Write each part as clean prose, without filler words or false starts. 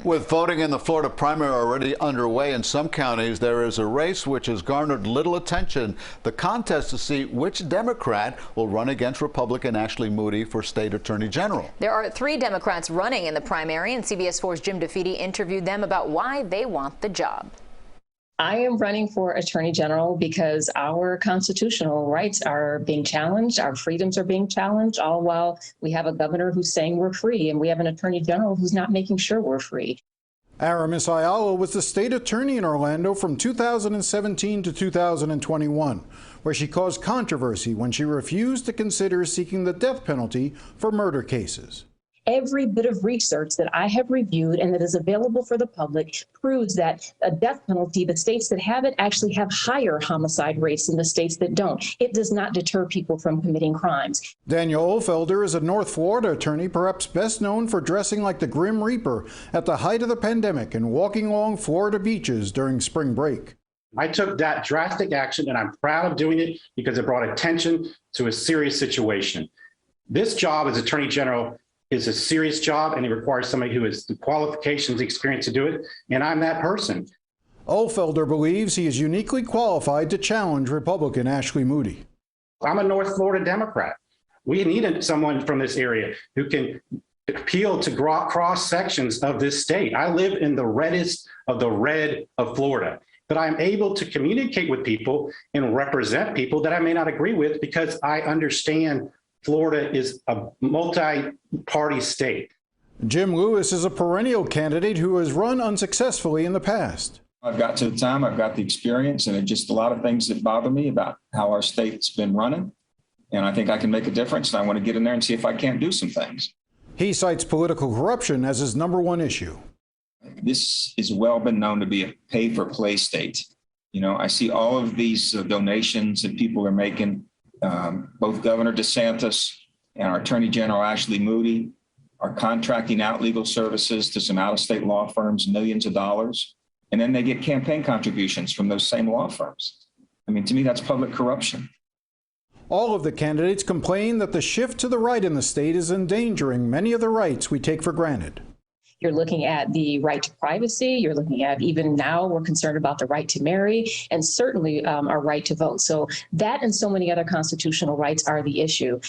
With voting in the Florida primary already underway in some counties, there is a race which has garnered little attention. The contest to see which Democrat will run against Republican Ashley Moody for state attorney general. There are 3 Democrats running in the primary, and CBS4's DeFede interviewed them about why they want the job. I am running for attorney general because our constitutional rights are being challenged, our freedoms are being challenged, all while we have a governor who's saying we're free, and we have an attorney general who's not making sure we're free. Aramis Ayala was the state attorney in Orlando from 2017 to 2021, where she caused controversy when she refused to consider seeking the death penalty for murder cases. Every bit of research that I have reviewed and that is available for the public proves that a death penalty, the states that have it actually have higher homicide rates than the states that don't. It does not deter people from committing crimes. Daniel Ohlfelder is a North Florida attorney, perhaps best known for dressing like the Grim Reaper at the height of the pandemic and walking along Florida beaches during spring break. I took that drastic action, and I'm proud of doing it because it brought attention to a serious situation. This job as Attorney General is a serious job, and it requires somebody who has the qualifications, the experience to do it, and I'm that person. Ohlfelder believes he is uniquely qualified to challenge Republican Ashley Moody. I'm a North Florida Democrat. We need someone from this area who can appeal to cross sections of this state. I live in the reddest of the red of Florida, but I'm able to communicate with people and represent people that I may not agree with because I understand Florida is a multi-party state. Jim Lewis is a perennial candidate who has run unsuccessfully in the past. I've got to the time, I've got the experience, and it's just a lot of things that bother me about how our state's been running. And I think I can make a difference, and I want to get in there and see if I can't do some things. He cites political corruption as his #1 issue. This has well been known to be a pay-for-play state. You know, I see all of these donations that people are making. Both Governor DeSantis and our Attorney General Ashley Moody are contracting out legal services to some out-of-state law firms, millions of dollars, and then they get campaign contributions from those same law firms. I mean, to me, that's public corruption. All of the candidates complain that the shift to the right in the state is endangering many of the rights we take for granted. You're looking at the right to privacy. You're looking at, even now, we're concerned about the right to marry and certainly our right to vote. So that and so many other constitutional rights are the issue.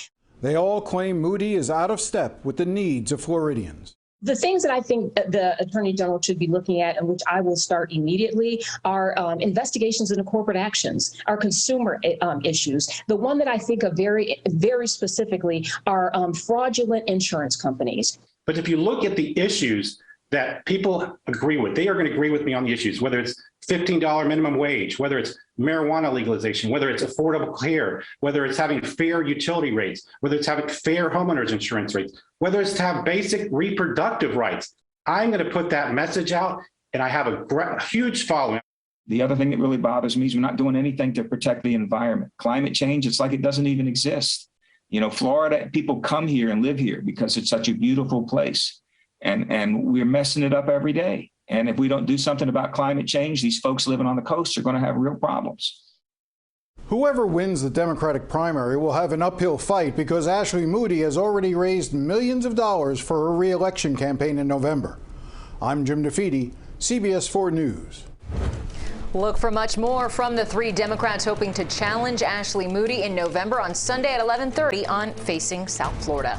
They all claim Moody is out of step with the needs of Floridians. The things that I think the Attorney General should be looking at, and which I will start immediately, are investigations into corporate actions, are consumer issues. The one that I think of very, very specifically are fraudulent insurance companies. But if you look at the issues that people agree with, they are going to agree with me on the issues, whether it's $15 minimum wage, whether it's marijuana legalization, whether it's affordable care, whether it's having fair utility rates, whether it's having fair homeowners insurance rates, whether it's to have basic reproductive rights. I'm going to put that message out, and I have a huge following. The other thing that really bothers me is we're not doing anything to protect the environment. Climate change, it's like it doesn't even exist. You know, Florida, people come here and live here because it's such a beautiful place, and we're messing it up every day. And if we don't do something about climate change, these folks living on the coast are going to have real problems. Whoever wins the Democratic primary will have an uphill fight because Ashley Moody has already raised millions of dollars for her re-election campaign in November. I'm Jim DeFede, CBS4 News. Look for much more from the 3 Democrats hoping to challenge Ashley Moody in November on Sunday at 11:30 on Facing South Florida.